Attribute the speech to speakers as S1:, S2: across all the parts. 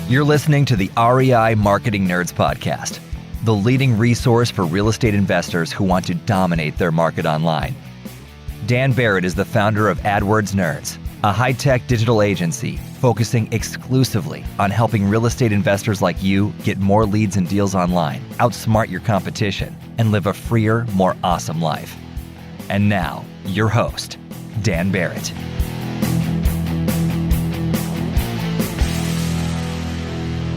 S1: You're listening to the REI Marketing Nerds Podcast, the leading resource for real estate investors who want to dominate their market online. Dan Barrett is the founder of AdWords Nerds, a high-tech digital agency focusing exclusively on helping real estate investors like you get more leads and deals online, outsmart your competition, and live a freer, more awesome life. And now, your host, Dan Barrett.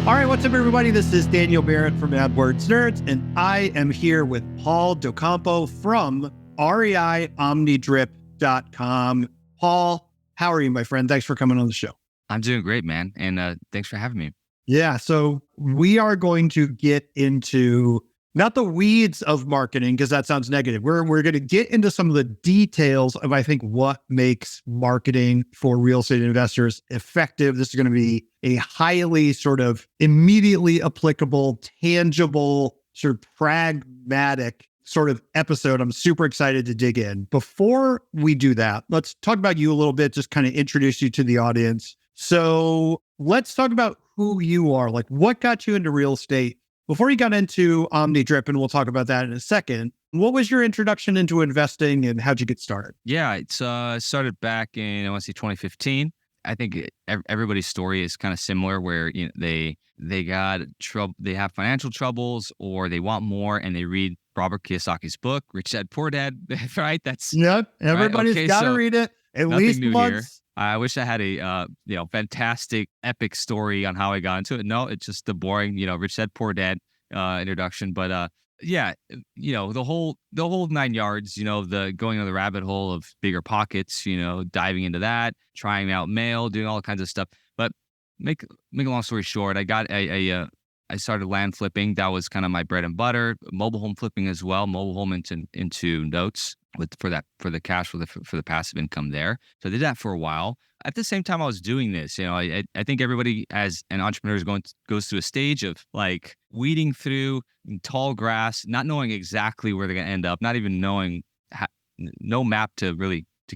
S2: All right, what's up, everybody? This is Daniel Barrett from AdWords Nerds, and I am here with Paul Do Campo from reiomnidrip.com. Paul, how are you, my friend? Thanks for coming on the show.
S3: I'm doing great, man. And thanks for having me.
S2: Yeah, so we are going to get into not the weeds of marketing, because that sounds negative. We're going to get into some of the details of, I think, what makes marketing for real estate investors effective. This is going to be a highly sort of immediately applicable, tangible, sort of pragmatic sort of episode. I'm super excited to dig in. Before we do that, let's talk about you a little bit, just kind of introduce you to the audience. So let's talk about who you are. Like, what got you into real estate? Before you got into OmniDrip, and we'll talk about that in a second, what was your introduction into investing and how'd you get started?
S3: Yeah, it's started back in, I want to say 2015. I think everybody's story is kind of similar, where they got trouble, they have financial troubles, or they want more, and they read Robert Kiyosaki's book, Rich Dad Poor Dad, right? That's
S2: yep. Everybody's
S3: right? Okay,
S2: got to read it at least once.
S3: Here. I wish I had a fantastic, epic story on how I got into it. No, it's just the boring, Rich Dad Poor Dad introduction. But the whole 9 yards. The going on the rabbit hole of bigger pockets. Diving into that, trying out mail, doing all kinds of stuff. But make a long story short, I started land flipping. That was kind of my bread and butter. Mobile home flipping as well. Mobile home into notes for the cash for the passive income there. So I did that for a while. At the same time I was doing this, I think everybody as an entrepreneur goes through a stage of like weeding through tall grass, not knowing exactly where they're going to end up, not even knowing no map to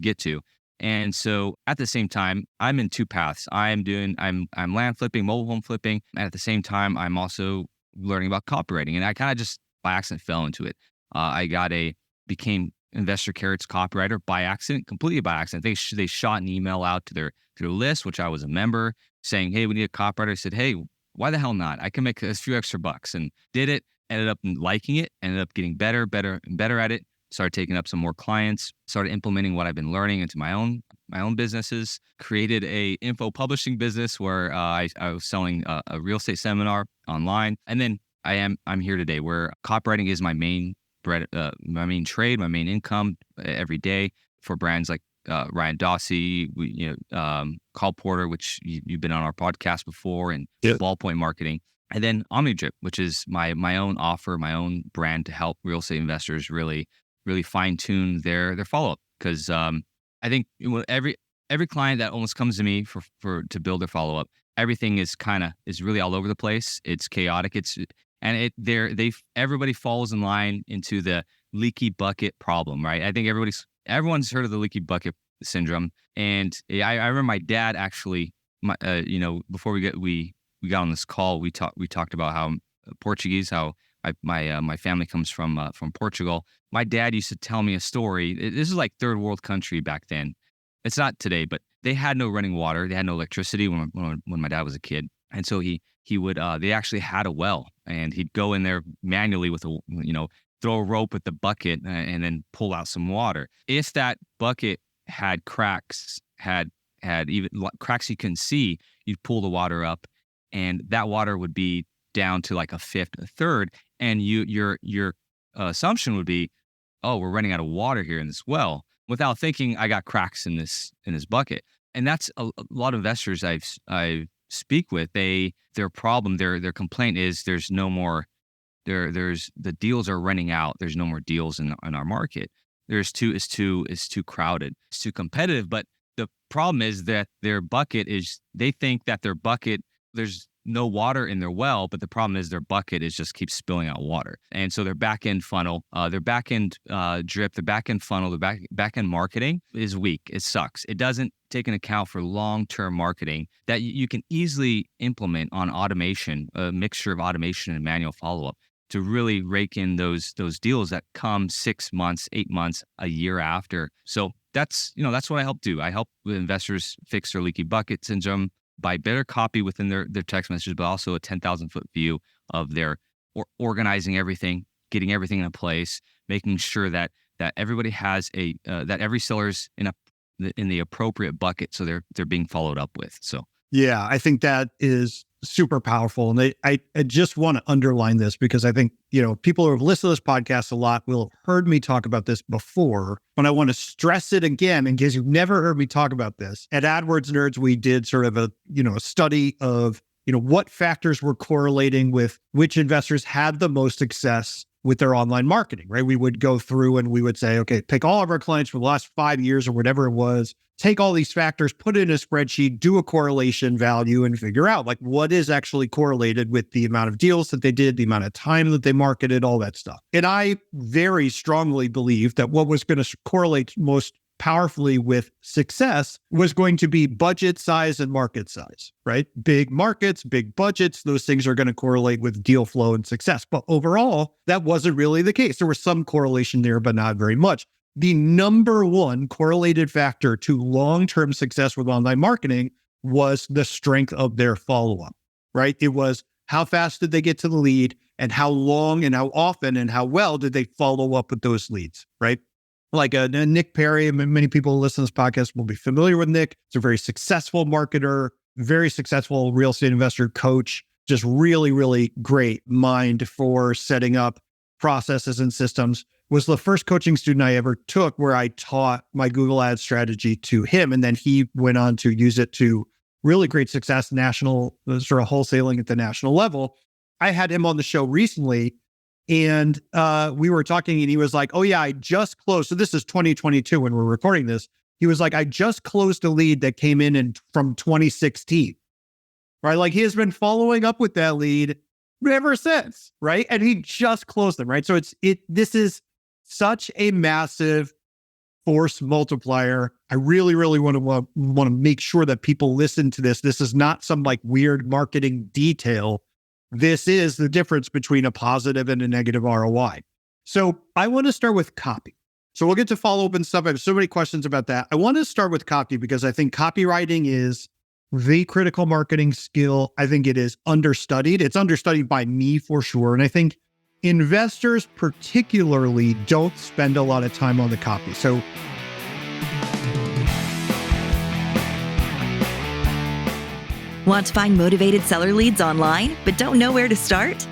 S3: get to. And so at the same time, I'm in two paths. I'm land flipping, mobile home flipping, and at the same time, I'm also learning about copywriting. And I kind of just by accident fell into it. Became Investor Carrot's copywriter by accident, completely by accident. They shot an email out to their list, which I was a member, saying, "Hey, we need a copywriter." I said, "Hey, why the hell not? I can make a few extra bucks," and did it. Ended up liking it. Ended up getting better at it. Started taking up some more clients, started implementing what I've been learning into my own businesses, created a info publishing business where I was selling a real estate seminar online. And then I'm here today where copywriting is my main trade, my main income every day for brands like Ryan Dawsey, Call Porter, which you've been on our podcast before, and Ballpoint Marketing. And then OmniDrip, which is my own offer, my own brand to help real estate investors really fine tune their follow up, because I think every client that almost comes to me to build their follow up, everything is really all over the place. It's chaotic. Everybody falls in line into the leaky bucket problem, right? I think everyone's heard of the leaky bucket syndrome. And I remember my dad actually, before we got on this call, we talked about how Portuguese, how my family comes from Portugal. My dad used to tell me a story. This is like third world country back then. It's not today, but they had no running water. They had no electricity when my dad was a kid. And so he would they actually had a well, and he'd go in there manually with throw a rope at the bucket and then pull out some water. If that bucket had cracks, had even cracks you couldn't see, you'd pull the water up, and that water would be down to like a third, and your assumption would be, oh, we're running out of water here in this well, without thinking I got cracks in this bucket. And that's a lot of investors I speak with. Their problem, their complaint is there's no more. There's the deals are running out. There's no more deals in our market. It's too crowded. It's too competitive. But the problem is that their bucket is, they think that their bucket, there's no water in their well, but the problem is their bucket is just keeps spilling out water. And so their back end funnel, their back end drip, their back end funnel, their back end marketing is weak. It sucks. It doesn't take into account for long-term marketing that you can easily implement on automation, a mixture of automation and manual follow-up to really rake in those deals that come 6 months, 8 months, a year after. So that's what I help do. I help investors fix their leaky bucket syndrome by better copy within their text messages, but also a 10,000 foot view of their organizing everything, getting everything in place, making sure that everybody has that every seller's in the appropriate bucket, so they're being followed up with. So
S2: yeah, I think that is super powerful. And I just want to underline this because I think, people who have listened to this podcast a lot will have heard me talk about this before, but I want to stress it again in case you've never heard me talk about this. At AdWords Nerds, we did sort of a study of, what factors were correlating with which investors had the most success with their online marketing, right? We would go through and we would say, okay, pick all of our clients for the last 5 years or whatever it was, take all these factors, put it in a spreadsheet, do a correlation value and figure out like what is actually correlated with the amount of deals that they did, the amount of time that they marketed, all that stuff. And I very strongly believe that what was going to correlate most powerfully with success was going to be budget size and market size, right? Big markets, big budgets, those things are going to correlate with deal flow and success. But overall, that wasn't really the case. There was some correlation there, but not very much. The number one correlated factor to long-term success with online marketing was the strength of their follow-up, right? It was how fast did they get to the lead and how long and how often and how well did they follow up with those leads, right? Like Nick Perry, many people who listen to this podcast will be familiar with Nick. He's a very successful marketer, very successful real estate investor, coach, just really, really great mind for setting up processes and systems. Was the first coaching student I ever took where I taught my Google Ads strategy to him. And then he went on to use it to really great success, national, sort of wholesaling at the national level. I had him on the show recently and we were talking and he was like, oh yeah, I just closed. So this is 2022 when we're recording this. He was like, I just closed a lead that came in from 2016, right? Like he has been following up with that lead ever since, right? And he just closed them, right? So this is such a massive force multiplier. I really, really want to make sure that people listen to this. This is not some like weird marketing detail. This is the difference between a positive and a negative ROI. So I want to start with copy. So we'll get to follow up and stuff. I have so many questions about that. I want to start with copy because I think copywriting is the critical marketing skill. I think it is understudied. It's understudied by me for sure. And I think investors particularly don't spend a lot of time on the copy. So
S4: want to find motivated seller leads online, but don't know where to start?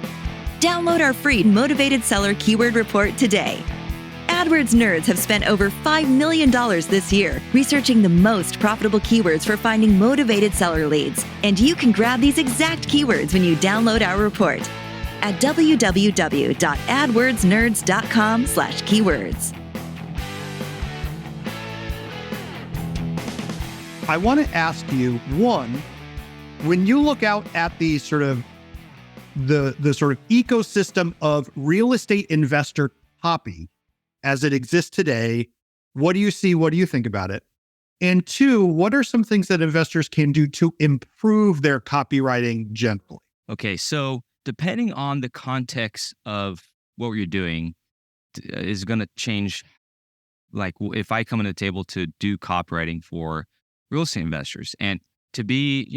S4: Download our free Motivated Seller Keyword Report today. AdWords nerds have spent over $5 million this year researching the most profitable keywords for finding motivated seller leads. And you can grab these exact keywords when you download our report at www.adwordsnerds.com/keywords.
S2: I want to ask you, one, when you look out at the sort of the sort of ecosystem of real estate investor copy as it exists today, what do you see? What do you think about it? And two, what are some things that investors can do to improve their copywriting generally?
S3: Okay, so depending on the context of what you're doing is going to change. Like if I come to the table to do copywriting for real estate investors, and to be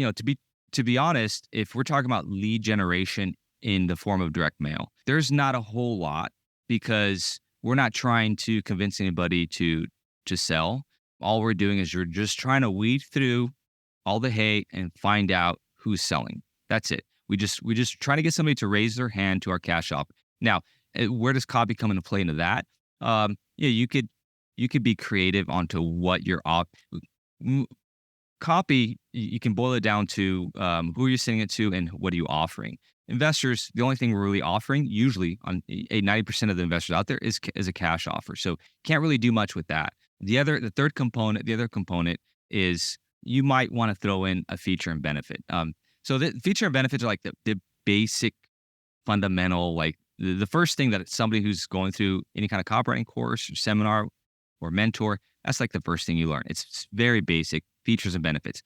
S3: honest, if we're talking about lead generation in the form of direct mail, there's not a whole lot because we're not trying to convince anybody to sell. All we're doing is you're just trying to weed through all the hay and find out who's selling. That's it. We just trying to get somebody to raise their hand to our cash offer. Now, where does copy come into play into that? You could be creative onto what your copy. You can boil it down to who are you sending it to and what are you offering. Investors, the only thing we're really offering, usually on 90% of the investors out there, is a cash offer. So can't really do much with that. The other component is you might want to throw in a feature and benefit. So the feature and benefits are like the basic fundamental, like the first thing that somebody who's going through any kind of copywriting course or seminar or mentor, that's like the first thing you learn. It's very basic features and benefits.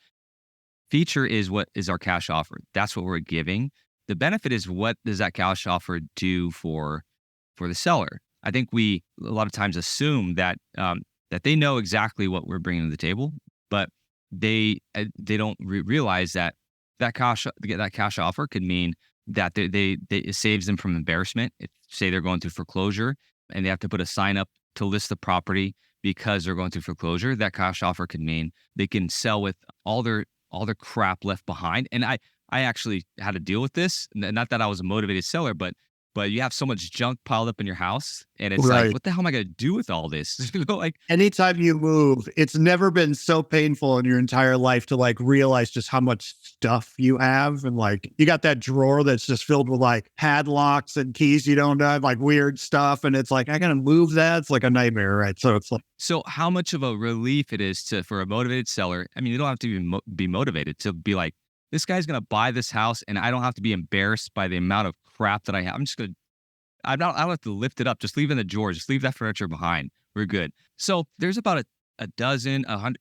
S3: Feature is what is our cash offer. That's what we're giving. The benefit is what does that cash offer do for the seller? I think we a lot of times assume that that they know exactly what we're bringing to the table, but they don't realize that cash offer could mean that it saves them from embarrassment. If, say they're going through foreclosure and they have to put a sign up to list the property because they're going through foreclosure, that cash offer could mean they can sell with all their crap left behind. And I actually had to deal with this. Not that I was a motivated seller, but you have so much junk piled up in your house, and it's like, what the hell am I going to do with all this? Like,
S2: anytime you move, it's never been so painful in your entire life to like realize just how much stuff you have. And like, you got that drawer that's just filled with like padlocks and keys you don't have, like weird stuff. And it's like, I got to move that. It's like a nightmare, right? So it's like,
S3: so how much of a relief it is for a motivated seller. I mean, you don't have to even be motivated to be like, this guy's going to buy this house and I don't have to be embarrassed by the amount of crap that I have. I don't have to lift it up. Just leave it in the drawer. Just leave that furniture behind. We're good. So there's about a dozen, 100.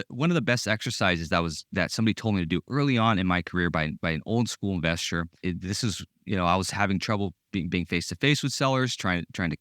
S3: One of the best exercises that somebody told me to do early on in my career by an old school investor. This is, I was having trouble being face to face with sellers, trying to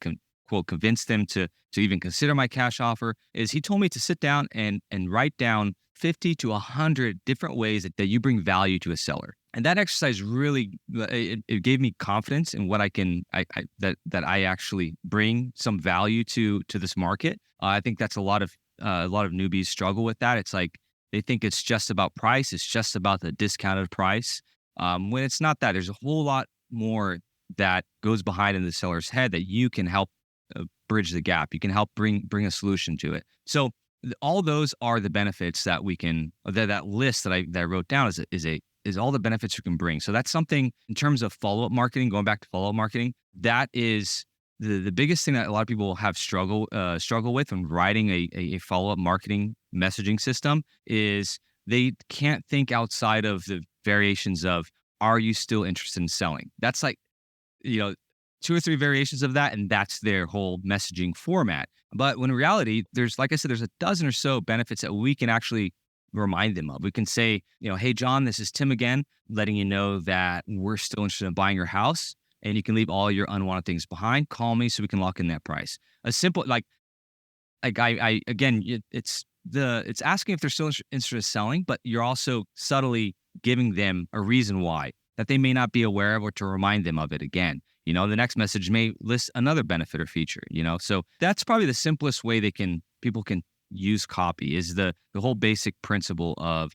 S3: quote convince them to even consider my cash offer. Is he told me to sit down and write down 50 to 100 different ways that you bring value to a seller. And that exercise really, it gave me confidence in what that I actually bring some value to this market. I think that's a lot of newbies struggle with that. It's like, they think it's just about price. It's just about the discounted price. When it's not that. There's a whole lot more that goes behind in the seller's head that you can help bridge the gap. You can help bring a solution to it. So all those are the benefits that we can, that list that I wrote down is all the benefits you can bring. So that's something in terms of follow-up marketing, going back to follow-up marketing, that is the biggest thing that a lot of people have struggle with when writing a follow-up marketing messaging system is they can't think outside of the variations of, are you still interested in selling? That's like, 2 or 3 variations of that, and that's their whole messaging format. But when in reality, like I said, there's a dozen or so benefits that we can actually remind them of. We can say, hey, John, this is Tim again, letting you know that we're still interested in buying your house, and you can leave all your unwanted things behind. Call me so we can lock in that price. A simple, it's asking if they're still interested in selling, but you're also subtly giving them a reason why that they may not be aware of, or to remind them of it again. The next message may list another benefit or feature, So that's probably the simplest way people can use copy, is the whole basic principle of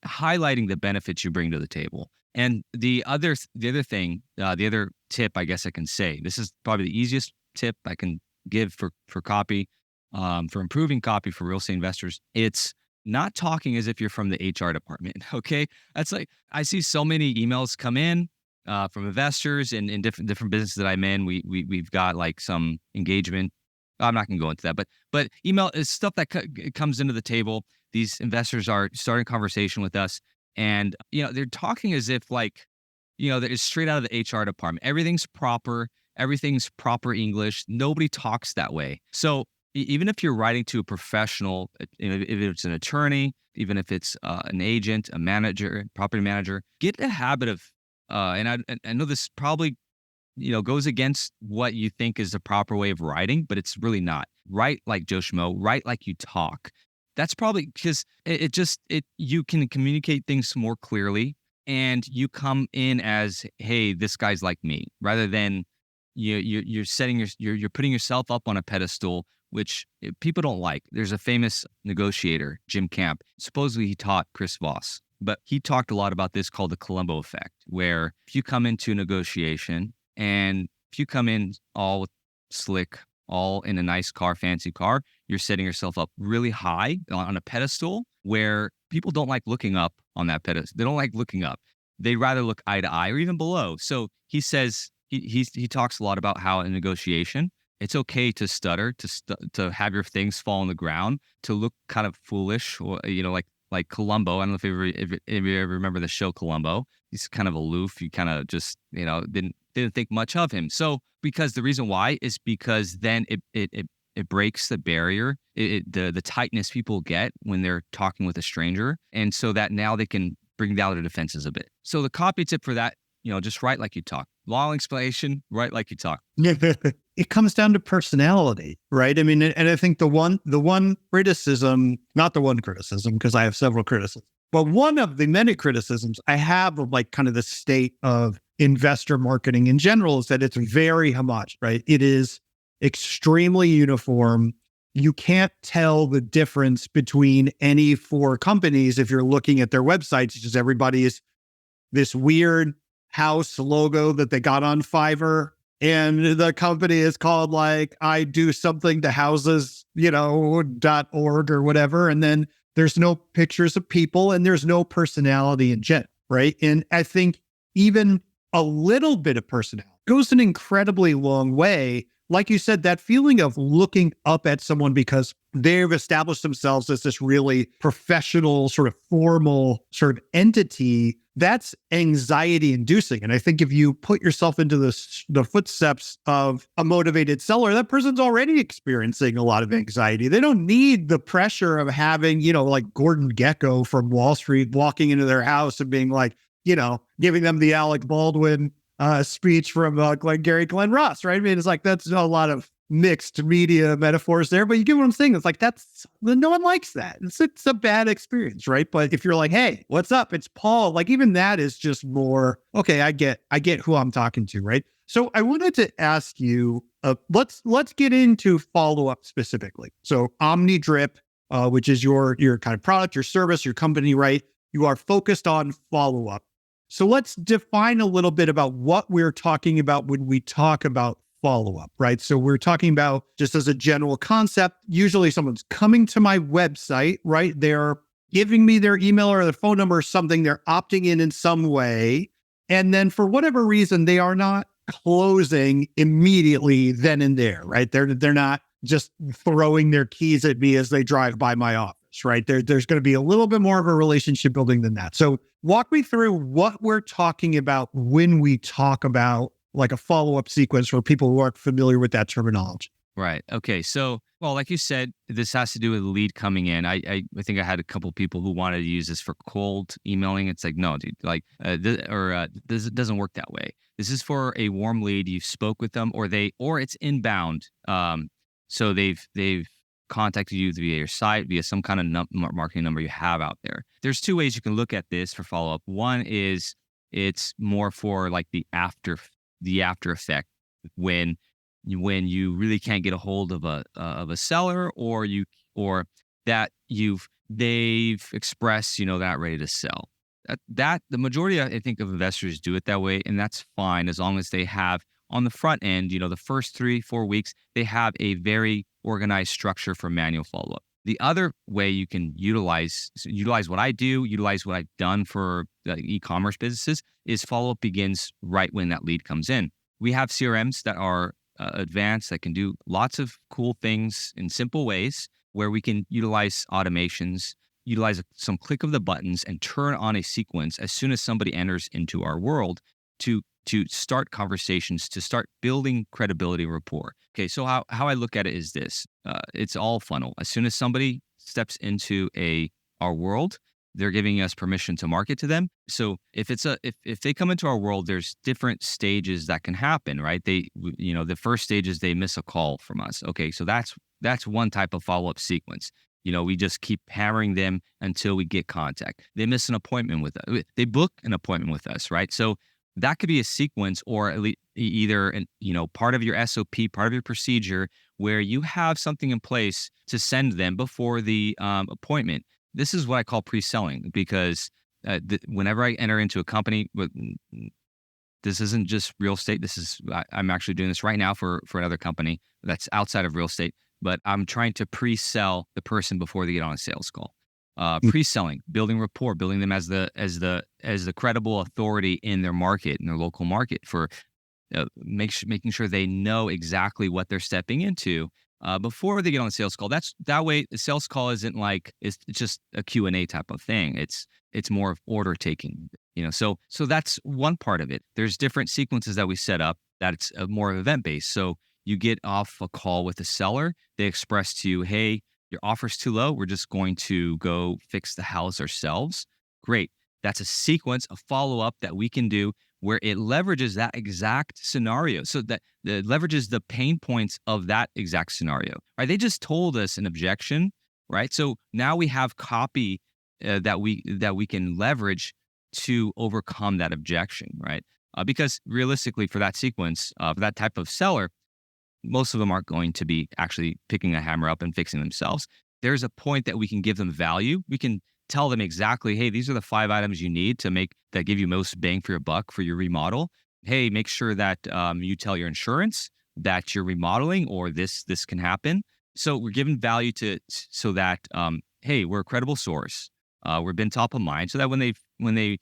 S3: highlighting the benefits you bring to the table. And the other tip, I guess I can say, this is probably the easiest tip I can give for copy, for improving copy for real estate investors. It's not talking as if you're from the HR department. Okay. That's like, I see so many emails come in from investors in different businesses that I'm in. We've got like some engagement. I'm not going to go into that, but email is stuff that comes into the table. These investors are starting conversation with us, and they're talking as if like, that is straight out of the HR department. Everything's proper English. Nobody talks that way. So even if you're writing to a professional, if it's an attorney, even if it's an agent, a manager, property manager, get a habit of, and I know this probably, goes against what you think is the proper way of writing, but it's really not. Write like Joe Schmo, write like you talk. That's probably because you can communicate things more clearly, and you come in as, hey, this guy's like me, rather than you're putting yourself up on a pedestal, which people don't like. There's a famous negotiator, Jim Camp. Supposedly he taught Chris Voss, but he talked a lot about this called the Columbo effect, where if you come into a negotiation and if you come in all slick, all in a nice car, fancy car, you're setting yourself up really high on a pedestal where people don't like looking up on that pedestal. They don't like looking up. They'd rather look eye to eye or even below. So he says, he talks a lot about how in negotiation, it's okay to stutter, to have your things fall on the ground, to look kind of foolish, or like Columbo. I don't know if you ever remember the show Columbo. He's kind of aloof. You kind of just, didn't think much of him. So because the reason why is because then it breaks the barrier, the tightness people get when they're talking with a stranger. And so that now they can bring down their defenses a bit. So the copy tip for that, just write like you talk. Long explanation, write like you talk.
S2: It comes down to personality, right? I mean, and I think the one criticism, not the one criticism, because I have several criticisms, but one of the many criticisms I have of like kind of the state of investor marketing in general is that it's very homogeneous, right? It is extremely uniform. You can't tell the difference between any four companies if you're looking at their websites, because everybody is this weird house logo that they got on Fiverr. And the company is called like, I do something to houses, .org or whatever. And then there's no pictures of people and there's no personality in general, right? And I think even a little bit of personality goes an incredibly long way. Like you said, that feeling of looking up at someone because they've established themselves as this really professional, sort of formal sort of entity, that's anxiety inducing. And I think if you put yourself into the footsteps of a motivated seller, that person's already experiencing a lot of anxiety. They don't need the pressure of having, like Gordon Gekko from Wall Street walking into their house and being like, giving them the Alec Baldwin speech from Glenn Ross, right? I mean, it's like, that's a lot of mixed media metaphors there, but you get what I'm saying? It's like, no one likes that. It's a bad experience, right? But if you're like, hey, what's up? It's Paul. Like even that is just more, okay, I get who I'm talking to, right? So I wanted to ask you, let's get into follow-up specifically. So OmniDrip, which is your kind of product, your service, your company, right? You are focused on follow-up. So let's define a little bit about what we're talking about when we talk about follow-up, right? So we're talking about, just as a general concept, usually someone's coming to my website, right? They're giving me their email or their phone number or something. They're opting in some way. And then for whatever reason, they are not closing immediately then and there, right? They're not just throwing their keys at me as they drive by my office, right? There's going to be a little bit more of a relationship building than that. So walk me through what we're talking about when we talk about like a follow-up sequence for people who aren't familiar with that terminology.
S3: Right. Okay. So, well, like you said, this has to do with the lead coming in. I think I had a couple people who wanted to use this for cold emailing. It's like, no, dude, like, this doesn't work that way. This is for a warm lead. You spoke with them, or it's inbound. So they've contacted you via your site, via some kind of marketing number you have out there. There's two ways you can look at this for follow-up. One is it's more for like the after effect when you really can't get a hold of a seller, or they've expressed, they're not ready to sell. That the majority, I think, of investors do it that way, and that's fine as long as they have on the front end, the first 3-4 weeks, they have a very organized structure for manual follow-up. The other way you can utilize what I do, utilize what I've done for e-commerce businesses, is follow-up begins right when that lead comes in. We have CRMs that are advanced, that can do lots of cool things in simple ways, where we can utilize automations, utilize some click of the buttons, and turn on a sequence as soon as somebody enters into our world to start conversations, to start building credibility and rapport. Okay, so how I look at it is this. It's all funnel. As soon as somebody steps into our world, they're giving us permission to market to them. So if they come into our world, there's different stages that can happen, right? The first stage is they miss a call from us. Okay, so that's one type of follow-up sequence. We just keep hammering them until we get contact. They miss an appointment with us. They book an appointment with us, right? So that could be a sequence, or at least either part of your SOP, part of your procedure, where you have something in place to send them before the appointment. This is what I call pre-selling, because whenever I enter into a company, but this isn't just real estate. I'm actually doing this right now for another company that's outside of real estate, but I'm trying to pre-sell the person before they get on a sales call. Pre-selling, building rapport, building them as the credible authority in their market, in their local market, for making sure they know exactly what they're stepping into. before they get on the sales call. That way the sales call isn't like, it's just a Q&A type of thing. It's more of order taking, so that's one part of it. There's different sequences that we set up that's more event based. So you get off a call with the seller. They express to you, hey, your offer's too low. We're just going to go fix the house ourselves. Great. That's a sequence, a follow-up that we can do where it leverages that exact scenario. So that it leverages the pain points of that exact scenario, right? They just told us an objection, right? So now we have copy that we can leverage to overcome that objection, right? Because realistically, for that sequence, for that type of seller, most of them aren't going to be actually picking a hammer up and fixing themselves. There's a point that we can give them value. We can tell them exactly, hey, these are the 5 items you need to make that give you most bang for your buck for your remodel. Hey, make sure that you tell your insurance that you're remodeling or this can happen. So we're giving value so that, hey, we're a credible source. We've been top of mind, so that when they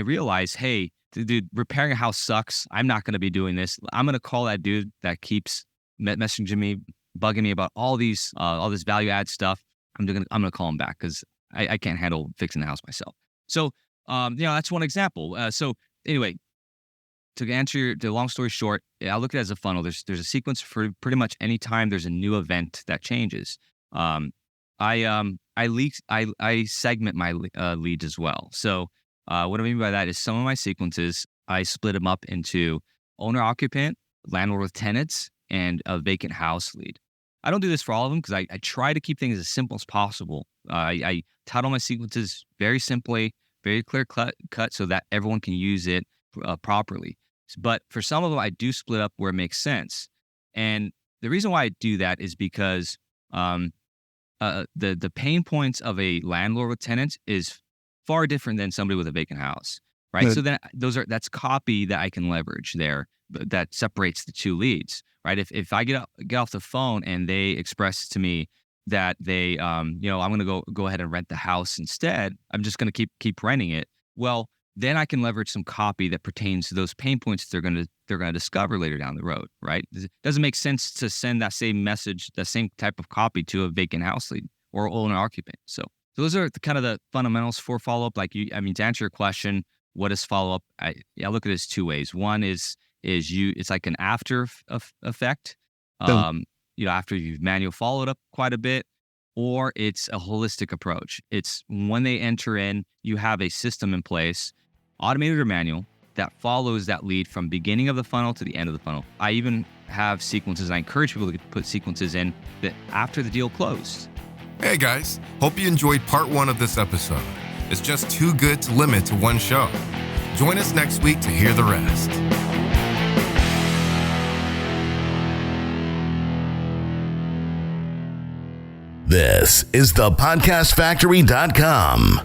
S3: realize, hey, dude, repairing a house sucks. I'm not going to be doing this. I'm going to call that dude that keeps messaging me, bugging me about all this value add stuff. I'm going to call him back because I can't handle fixing the house myself. So, that's one example. So anyway, to answer the long story short, I look at it as a funnel. There's a sequence for pretty much any time there's a new event that changes. I segment my leads as well. So what I mean by that is some of my sequences, I split them up into owner-occupant, landlord with tenants, and a vacant house lead. I don't do this for all of them because I try to keep things as simple as possible. I title my sequences very simply, very clear cut so that everyone can use it properly. But for some of them, I do split up where it makes sense. And the reason why I do that is because the pain points of a landlord with tenants is far different than somebody with a vacant house, right?
S2: Good.
S3: So then that's copy that I can leverage there that separates the two leads, right? If I get off the phone and they express to me that they, I'm going to go ahead and rent the house instead, I'm just going to keep renting it. Well, then I can leverage some copy that pertains to those pain points they're going to discover later down the road, right? It doesn't make sense to send that same message, the same type of copy to a vacant house lead or owner occupant. So those are kind of the fundamentals for follow-up. To answer your question, what is follow-up? I look at it as two ways. One is it's like an after effect, after you've manual followed up quite a bit, or it's a holistic approach. It's when they enter in, you have a system in place, automated or manual, that follows that lead from beginning of the funnel to the end of the funnel. I even have sequences, and I encourage people to put sequences in that after the deal closed.
S5: Hey guys, hope you enjoyed part 1 of this episode. It's just too good to limit to one show. Join us next week to hear the rest.
S6: This is thepodcastfactory.com.